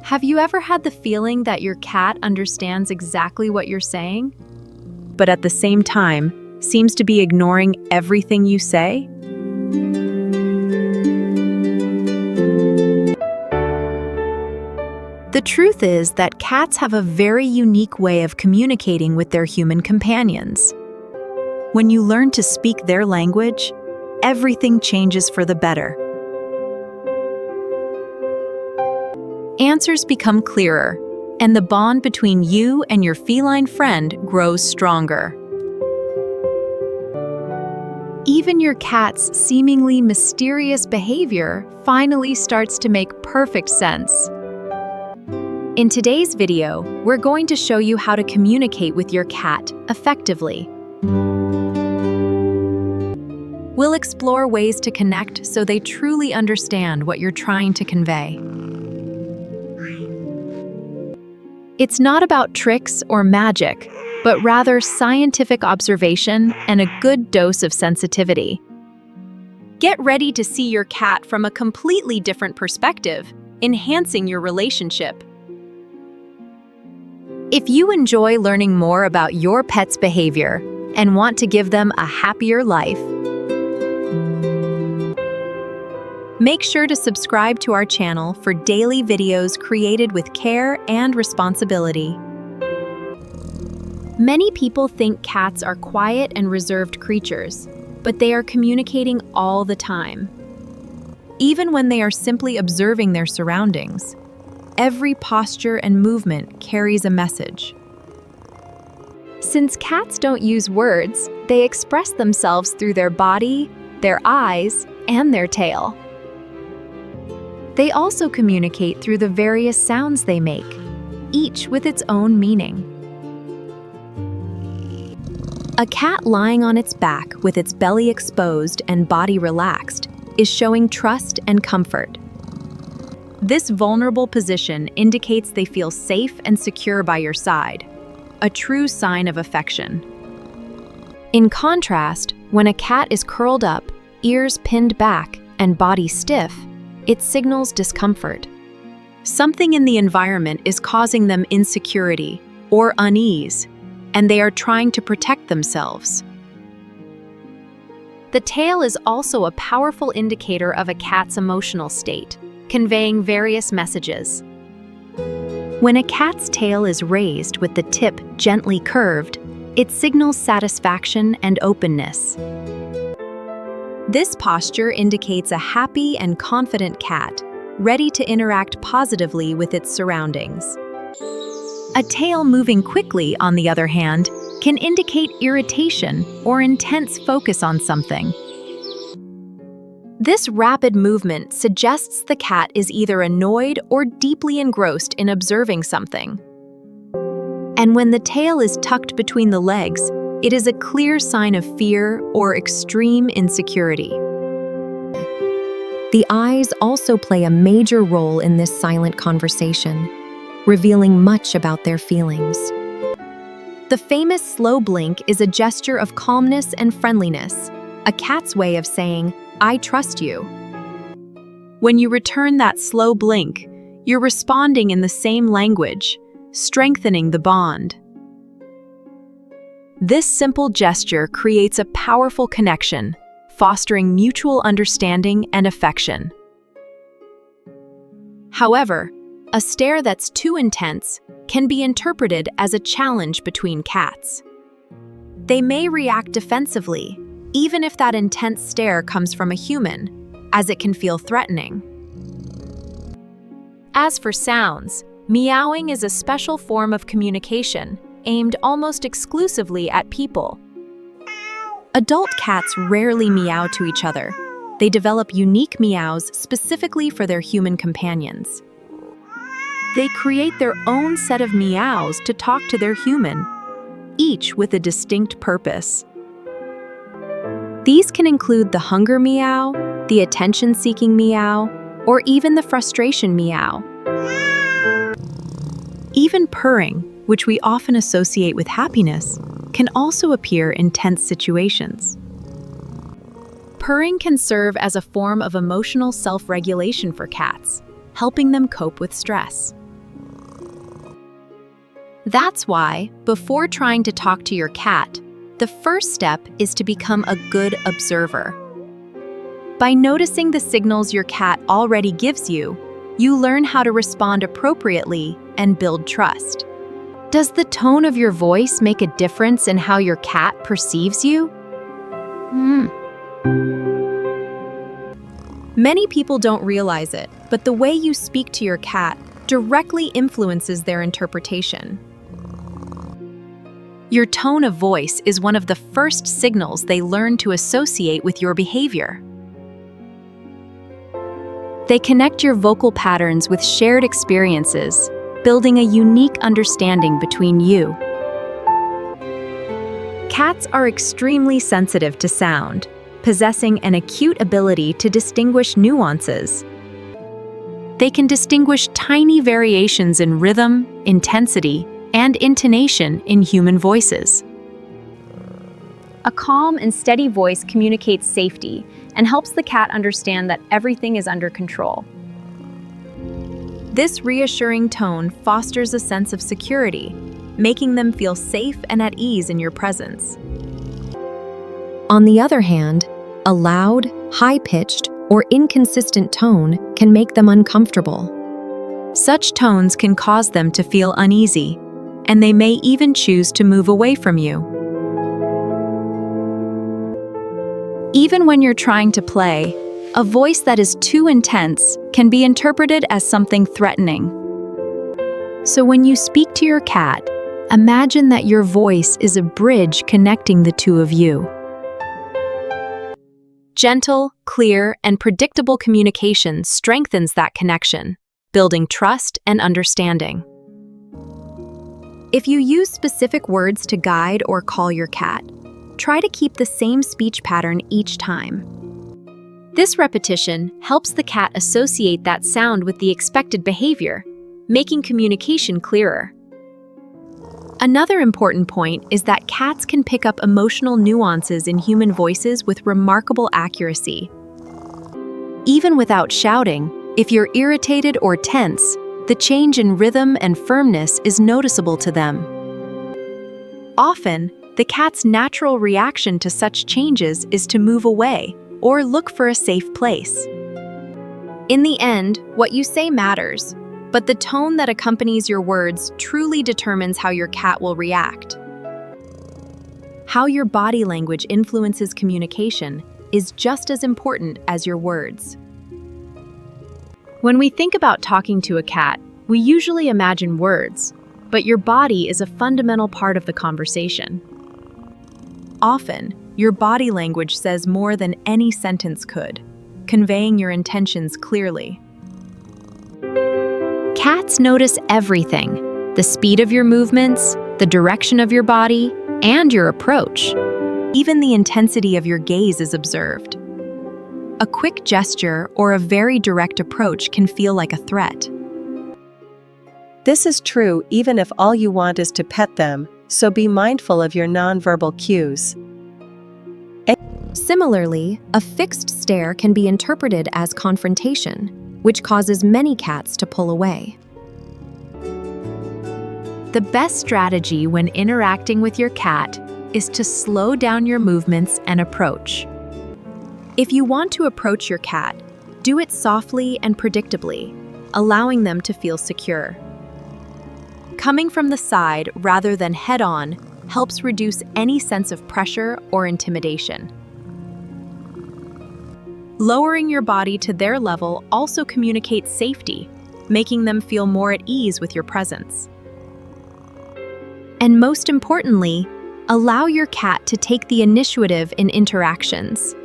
Have you ever had the feeling that your cat understands exactly what you're saying, but at the same time seems to be ignoring everything you say? The truth is that cats have a very unique way of communicating with their human companions. When you learn to speak their language, everything changes for the better. Answers become clearer, and the bond between you and your feline friend grows stronger. Even your cat's seemingly mysterious behavior finally starts to make perfect sense. In today's video, we're going to show you how to communicate with your cat effectively. We'll explore ways to connect so they truly understand what you're trying to convey. It's not about tricks or magic, but rather scientific observation and a good dose of sensitivity. Get ready to see your cat from a completely different perspective, enhancing your relationship. If you enjoy learning more about your pet's behavior and want to give them a happier life, make sure to subscribe to our channel for daily videos created with care and responsibility. Many people think cats are quiet and reserved creatures, but they are communicating all the time. Even when they are simply observing their surroundings, every posture and movement carries a message. Since cats don't use words, they express themselves through their body, their eyes, and their tail. They also communicate through the various sounds they make, each with its own meaning. A cat lying on its back with its belly exposed and body relaxed is showing trust and comfort. This vulnerable position indicates they feel safe and secure by your side, a true sign of affection. In contrast, when a cat is curled up, ears pinned back, and body stiff, it signals discomfort. Something in the environment is causing them insecurity or unease, and they are trying to protect themselves. The tail is also a powerful indicator of a cat's emotional state, conveying various messages. When a cat's tail is raised with the tip gently curved, it signals satisfaction and openness. This posture indicates a happy and confident cat, ready to interact positively with its surroundings. A tail moving quickly, on the other hand, can indicate irritation or intense focus on something. This rapid movement suggests the cat is either annoyed or deeply engrossed in observing something. And when the tail is tucked between the legs, it is a clear sign of fear or extreme insecurity. The eyes also play a major role in this silent conversation, revealing much about their feelings. The famous slow blink is a gesture of calmness and friendliness, a cat's way of saying, "I trust you." When you return that slow blink, you're responding in the same language, strengthening the bond. This simple gesture creates a powerful connection, fostering mutual understanding and affection. However, a stare that's too intense can be interpreted as a challenge between cats. They may react defensively, even if that intense stare comes from a human, as it can feel threatening. As for sounds, meowing is a special form of communication, aimed almost exclusively at people. Adult cats rarely meow to each other. They develop unique meows specifically for their human companions. They create their own set of meows to talk to their human, each with a distinct purpose. These can include the hunger meow, the attention-seeking meow, or even the frustration meow. Even purring, which we often associate with happiness, can also appear in tense situations. Purring can serve as a form of emotional self-regulation for cats, helping them cope with stress. That's why, before trying to talk to your cat, the first step is to become a good observer. By noticing the signals your cat already gives you, you learn how to respond appropriately and build trust. Does the tone of your voice make a difference in how your cat perceives you? Many people don't realize it, but the way you speak to your cat directly influences their interpretation. Your tone of voice is one of the first signals they learn to associate with your behavior. They connect your vocal patterns with shared experiences, building a unique understanding between you. Cats are extremely sensitive to sound, possessing an acute ability to distinguish nuances. They can distinguish tiny variations in rhythm, intensity, and intonation in human voices. A calm and steady voice communicates safety and helps the cat understand that everything is under control. This reassuring tone fosters a sense of security, making them feel safe and at ease in your presence. On the other hand, a loud, high-pitched, or inconsistent tone can make them uncomfortable. Such tones can cause them to feel uneasy, and they may even choose to move away from you. Even when you're trying to play, a voice that is too intense can be interpreted as something threatening. So when you speak to your cat, imagine that your voice is a bridge connecting the two of you. Gentle, clear, and predictable communication strengthens that connection, building trust and understanding. If you use specific words to guide or call your cat, try to keep the same speech pattern each time. This repetition helps the cat associate that sound with the expected behavior, making communication clearer. Another important point is that cats can pick up emotional nuances in human voices with remarkable accuracy. Even without shouting, if you're irritated or tense, the change in rhythm and firmness is noticeable to them. Often, the cat's natural reaction to such changes is to move away or look for a safe place. In the end, what you say matters, but the tone that accompanies your words truly determines how your cat will react. How your body language influences communication is just as important as your words. When we think about talking to a cat, we usually imagine words, but your body is a fundamental part of the conversation. Often, your body language says more than any sentence could, conveying your intentions clearly. Cats notice everything: the speed of your movements, the direction of your body, and your approach. Even the intensity of your gaze is observed. A quick gesture or a very direct approach can feel like a threat. This is true even if all you want is to pet them, so be mindful of your nonverbal cues. Similarly, a fixed stare can be interpreted as confrontation, which causes many cats to pull away. The best strategy when interacting with your cat is to slow down your movements and approach. If you want to approach your cat, do it softly and predictably, allowing them to feel secure. Coming from the side rather than head-on helps reduce any sense of pressure or intimidation. Lowering your body to their level also communicates safety, making them feel more at ease with your presence. And most importantly, allow your cat to take the initiative in interactions.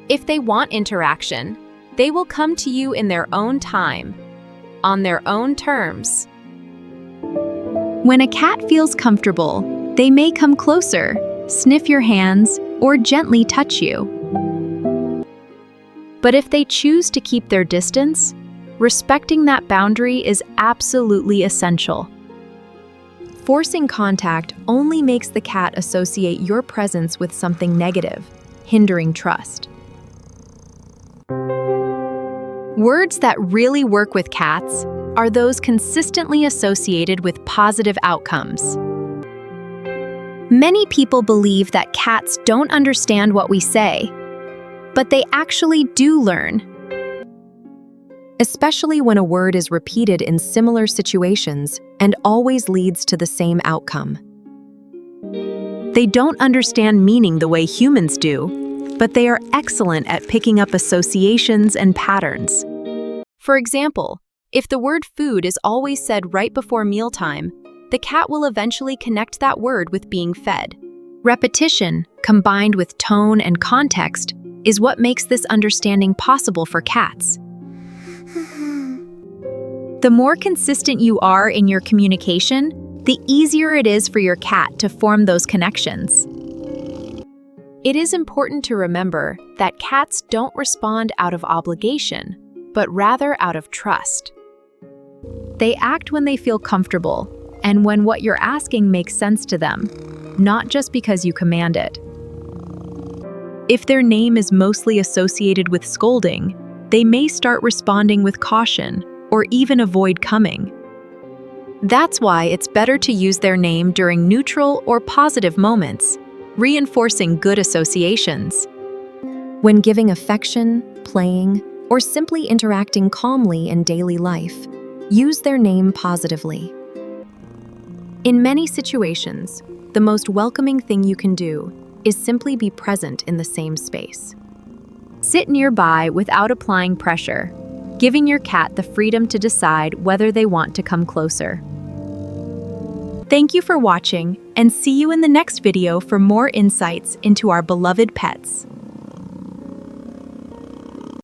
If they want interaction, they will come to you in their own time, on their own terms. When a cat feels comfortable, they may come closer, sniff your hands, or gently touch you. But if they choose to keep their distance, respecting that boundary is absolutely essential. Forcing contact only makes the cat associate your presence with something negative, hindering trust. Words that really work with cats are those consistently associated with positive outcomes. Many people believe that cats don't understand what we say, but they actually do learn. Especially when a word is repeated in similar situations and always leads to the same outcome. They don't understand meaning the way humans do, but they are excellent at picking up associations and patterns. For example, if the word food is always said right before mealtime, the cat will eventually connect that word with being fed. Repetition, combined with tone and context, is what makes this understanding possible for cats. The more consistent you are in your communication, the easier it is for your cat to form those connections. It is important to remember that cats don't respond out of obligation, but rather out of trust. They act when they feel comfortable and when what you're asking makes sense to them, not just because you command it. If their name is mostly associated with scolding, they may start responding with caution or even avoid coming. That's why it's better to use their name during neutral or positive moments, reinforcing good associations. When giving affection, playing, or simply interacting calmly in daily life, use their name positively. In many situations, the most welcoming thing you can do is simply be present in the same space. Sit nearby without applying pressure, giving your cat the freedom to decide whether they want to come closer. Thank you for watching, and see you in the next video for more insights into our beloved pets.